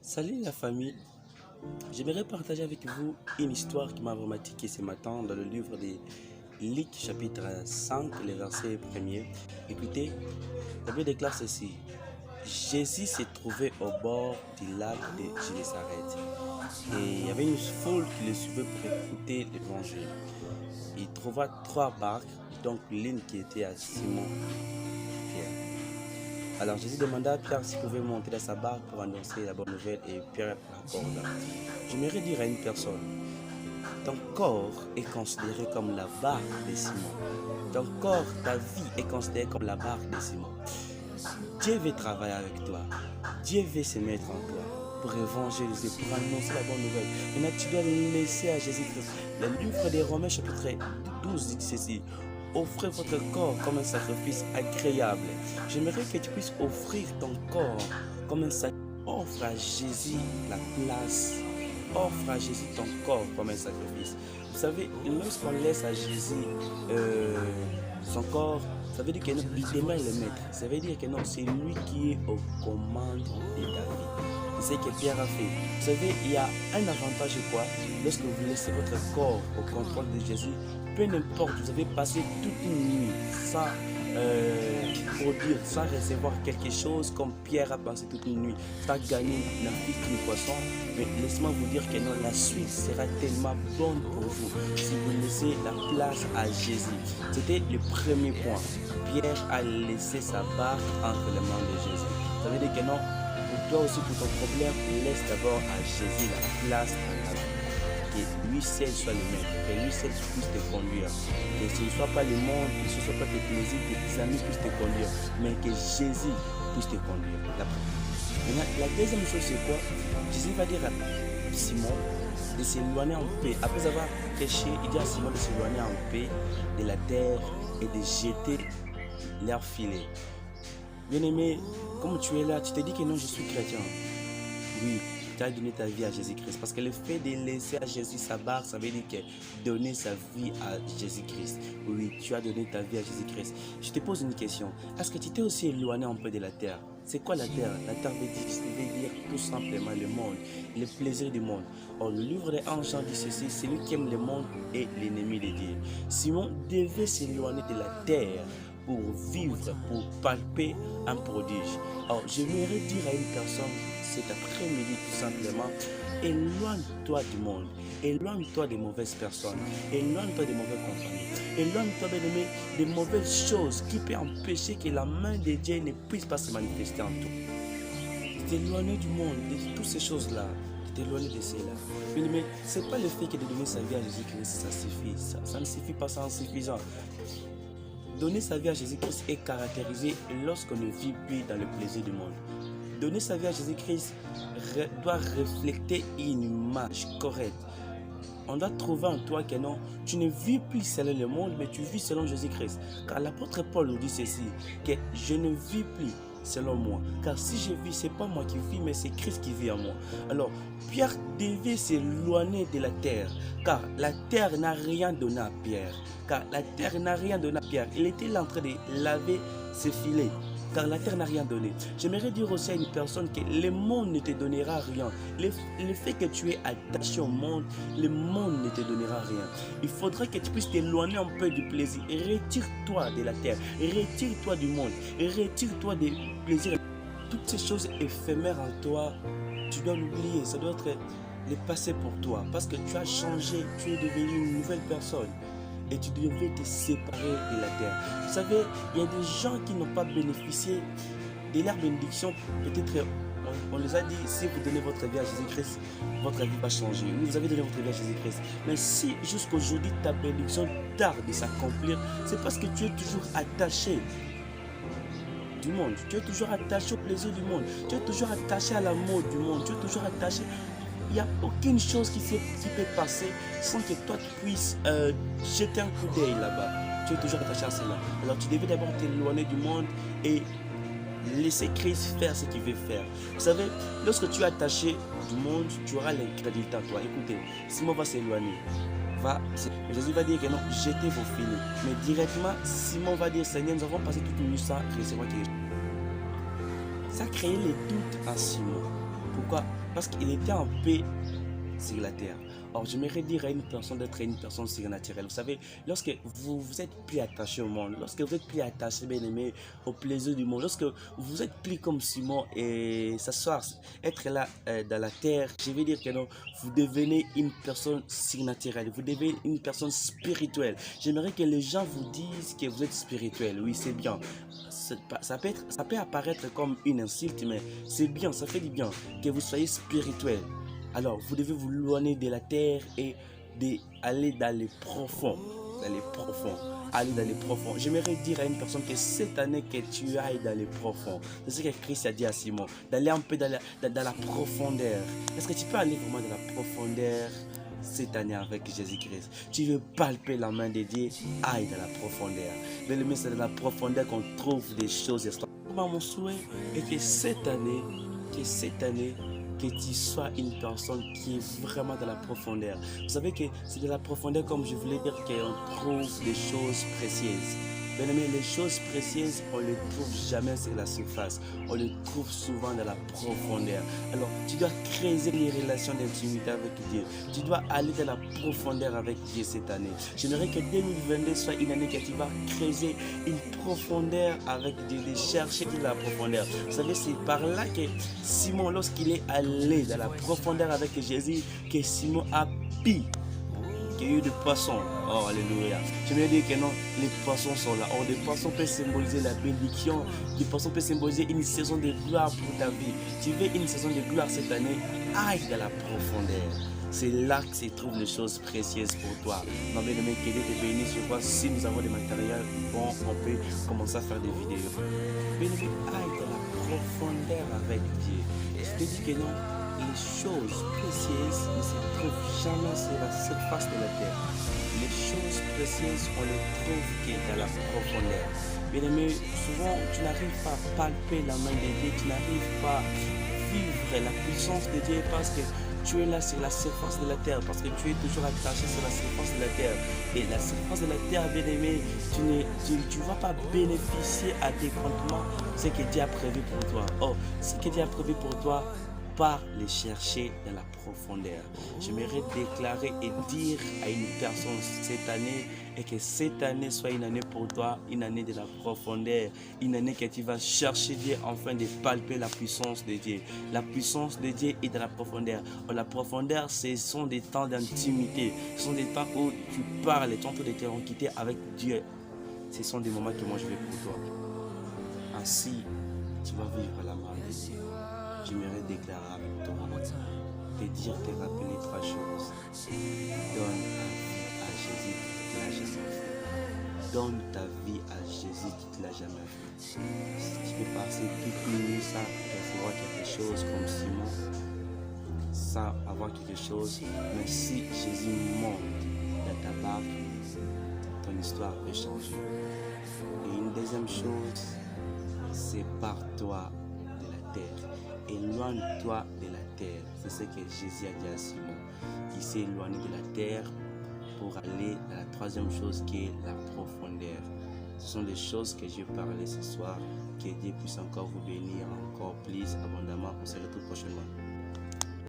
Salut la famille, j'aimerais partager avec vous une histoire qui m'a vraiment tiqué ce matin dans le livre de Luc chapitre 5, les versets 1er. Écoutez, la Bible déclare ceci. Jésus s'est trouvé au bord du lac de Génézareth et il y avait une foule qui le suivait pour écouter l'évangile. Il trouva trois barques, donc l'une qui était à Simon Pierre. Alors Jésus demanda à Pierre s'il pouvait monter dans sa barque pour annoncer la bonne nouvelle et Pierre l'accorda. J'aimerais dire à une personne, ton corps est considéré comme la barque de Simon. Ton corps, ta vie est considérée comme la barque de Simon. Dieu veut travailler avec toi. Dieu veut se mettre en toi pour évangéliser, pour annoncer la bonne nouvelle. Maintenant, tu dois laisser à Jésus-Christ. Le livre des Romains chapitre 12 dit ceci. Offrez votre corps comme un sacrifice agréable. J'aimerais que tu puisses offrir ton corps comme un sacrifice. Offre à Jésus la place. Offre à Jésus ton corps comme un sacrifice. Vous savez, lorsqu'on laisse à Jésus son corps, ça veut dire que non, demain il est maître. Ça veut dire que non, c'est lui qui est aux commandes de ta vie. C'est ce que Pierre a fait. Vous savez, il y a un avantage quoi lorsque vous laissez votre corps au contrôle de Jésus. Peu importe, vous avez passé toute une nuit sans produire, sans recevoir quelque chose comme Pierre a passé toute une nuit, sans gagner la fiche du poisson. Mais laissez-moi vous dire que non, la suite sera tellement bonne pour vous si vous laissez la place à Jésus. C'était le premier point. Pierre a laissé sa barque entre les mains de Jésus. Ça veut dire que non, pour toi aussi, pour ton problème, laisse d'abord à Jésus la place dans ta vie. Que lui seul soit le maître, que lui seul puisse te conduire, que ce ne soit pas le monde, que ce ne soit pas tes plaisirs, que tes amis puissent te conduire, mais que Jésus puisse te conduire. Maintenant, la deuxième chose c'est quoi? Jésus va dire à Simon de s'éloigner en paix. Après avoir péché, il dit à Simon de s'éloigner en paix de la terre et de jeter leur filet. Bien-aimé, comme tu es là, tu te dis que non, je suis chrétien. Oui. Tu as donné ta vie à Jésus-Christ. Parce que le fait de laisser à Jésus sa barque, ça veut dire que donner sa vie à Jésus-Christ. Oui, tu as donné ta vie à Jésus-Christ. Je te pose une question. Est-ce que tu t'es aussi éloigné un peu de la terre? C'est quoi la terre? La terre veut dire tout simplement le monde, le plaisir du monde. Or, le livre des Anges dit ceci, celui qui aime le monde est l'ennemi de Dieu. Simon devait s'éloigner de la terre pour vivre, pour palper un prodige. Alors, j'aimerais dire à une personne cet après-midi tout simplement, éloigne-toi du monde, éloigne-toi des mauvaises personnes, éloigne-toi des mauvaises compagnies, éloigne-toi des mauvaises choses qui peuvent empêcher que la main de Dieu ne puisse pas se manifester en toi. T'éloigner du monde, de toutes ces choses-là, t'éloigner de cela. Mais ce n'est pas le fait que de donner sa vie à Jésus-Christ, ça suffit, ça ne suffit pas, c'est insuffisant. Donner sa vie à Jésus-Christ est caractérisé lorsqu'on ne vit plus dans le plaisir du monde. Donner sa vie à Jésus-Christ doit refléter une image correcte. On doit trouver en toi que non, tu ne vis plus selon le monde, mais tu vis selon Jésus-Christ. Car l'apôtre Paul nous dit ceci, que je ne vis plus selon moi. Car si je vis, ce n'est pas moi qui vis, mais c'est Christ qui vit en moi. Alors, Pierre devait s'éloigner de la terre, car la terre n'a rien donné à Pierre. Car la terre n'a rien donné à Pierre. Il était là en train de laver ses filets. Car la terre n'a rien donné. J'aimerais dire aussi à une personne que le monde ne te donnera rien. Le fait que tu es attaché au monde, le monde ne te donnera rien. Il faudra que tu puisses t'éloigner un peu du plaisir. Retire-toi de la terre. Retire-toi du monde. Retire-toi des plaisirs. Toutes ces choses éphémères en toi, tu dois l'oublier. Ça doit être le passé pour toi. Parce que tu as changé. Tu es devenu une nouvelle personne. Et tu devais te séparer de la terre. Vous savez, il y a des gens qui n'ont pas bénéficié de leur bénédiction. Peut-être, on les a dit, si vous donnez votre vie à Jésus-Christ, votre vie va changer. Vous avez donné votre vie à Jésus-Christ. Mais si jusqu'aujourd'hui, ta bénédiction tarde de s'accomplir, c'est parce que tu es toujours attaché du monde. Tu es toujours attaché au plaisir du monde. Tu es toujours attaché à la mode du monde. Tu es toujours attaché. Il n'y a aucune chose qui peut passer sans que toi tu puisses jeter un coup d'œil là-bas. Tu es toujours attaché à cela. Alors tu devais d'abord t'éloigner du monde et laisser Christ faire ce qu'il veut faire. Vous savez, lorsque tu es attaché du monde, tu auras l'incrédulité en toi. Écoutez, Simon va s'éloigner. Jésus va dire que non, jetez vos filets. Mais directement, Simon va dire, Seigneur, nous avons passé toute une nuit sans recevoir quelque chose. Ça a créé les doutes en Simon. Pourquoi? parce qu'il était en paix sur la terre. Or, j'aimerais dire à une personne d'être une personne surnaturelle. Vous savez, lorsque vous êtes plus attaché au monde, lorsque vous êtes plus attaché, bien aimé, au plaisir du monde, lorsque vous êtes plus comme Simon et s'asseoir, être là dans la terre, je veux dire que non, vous devenez une personne surnaturelle, vous devenez une personne spirituelle. J'aimerais que les gens vous disent que vous êtes spirituel. Oui, c'est bien. Ça peut apparaître comme une insulte, mais c'est bien, ça fait du bien que vous soyez spirituel. Alors, vous devez vous loigner de la terre et aller dans les profonds. Dans les profonds. Aller dans les profonds. J'aimerais dire à une personne que cette année, que tu ailles dans les profonds. C'est ce que Christ a dit à Simon. D'aller un peu dans la profondeur. Est-ce que tu peux aller vraiment dans la profondeur cette année avec Jésus-Christ? Tu veux palper la main de Dieu, aille dans la profondeur. Mais c'est dans la profondeur qu'on trouve des choses extraordinaires. Mon souhait est que cette année, que tu sois une personne qui est vraiment dans la profondeur. Vous savez que c'est de la profondeur, comme je voulais dire, qu'on trouve des choses précieuses. Bien aimé, les choses précieuses, on ne les trouve jamais sur la surface. On les trouve souvent dans la profondeur. Alors, tu dois créer une relation d'intimité avec Dieu. Tu dois aller dans la profondeur avec Dieu cette année. J'aimerais que 2022 soit une année que tu vas créer une profondeur avec Dieu, de chercher de la profondeur. Vous savez, c'est par là que Simon, lorsqu'il est allé dans la profondeur avec Jésus, que Simon a pu eu de poissons. Oh, alléluia. Je veux dire que non, les poissons sont là. Or, les poissons peuvent symboliser la bénédiction. Les poissons peuvent symboliser une saison de gloire pour ta vie. Tu veux une saison de gloire cette année? Aille dans la profondeur. C'est là que se trouvent les choses précieuses pour toi. Non, mais que Dieu te bénisse. Je vois si nous avons des matériels, bon, on peut commencer à faire des vidéos. Mais aille dans la profondeur avec Dieu. Et je te dis que non, les choses précieuses ne se trouvent jamais sur la surface de la terre. Les choses précieuses, on les trouve que dans la profondeur. Bien aimé, souvent tu n'arrives pas à palper la main de Dieu, tu n'arrives pas à vivre la puissance de Dieu parce que tu es là sur la surface de la terre, parce que tu es toujours attaché sur la surface de la terre. Et la surface de la terre, bien aimé, tu ne vas pas bénéficier adéquatement ce que Dieu a prévu pour toi. Oh, ce que Dieu a prévu pour toi, pas les chercher dans la profondeur. J'aimerais déclarer et dire à une personne cette année, et que cette année soit une année pour toi, une année de la profondeur, une année que tu vas chercher Dieu afin de palper la puissance de Dieu. La puissance de Dieu est dans la profondeur. La profondeur, ce sont des temps d'intimité, ce sont des temps où tu parles, des temps de tranquillité avec Dieu. Ce sont des moments que moi je veux pour toi. Ainsi, tu vas vivre la main de Dieu. J'aimerais déclarer avec toi, te dire, te rappeler trois choses. Donne ta vie à Jésus, tu ne l'as jamais fait. Donne ta vie à Jésus, tu ne l'as jamais fait. Si tu peux passer toute une nuit sans recevoir quelque chose comme Simon, sans avoir quelque chose, mais si Jésus monte dans ta barque, ton histoire peut changer. Et une deuxième chose, sépare-toi de la terre. Éloigne-toi de la terre. C'est ce que Jésus a dit à Simon. Il s'est éloigné de la terre pour aller à la troisième chose qui est la profondeur. Ce sont des choses que je parlais ce soir. Que Dieu puisse encore vous bénir encore plus abondamment. On se retrouve prochainement.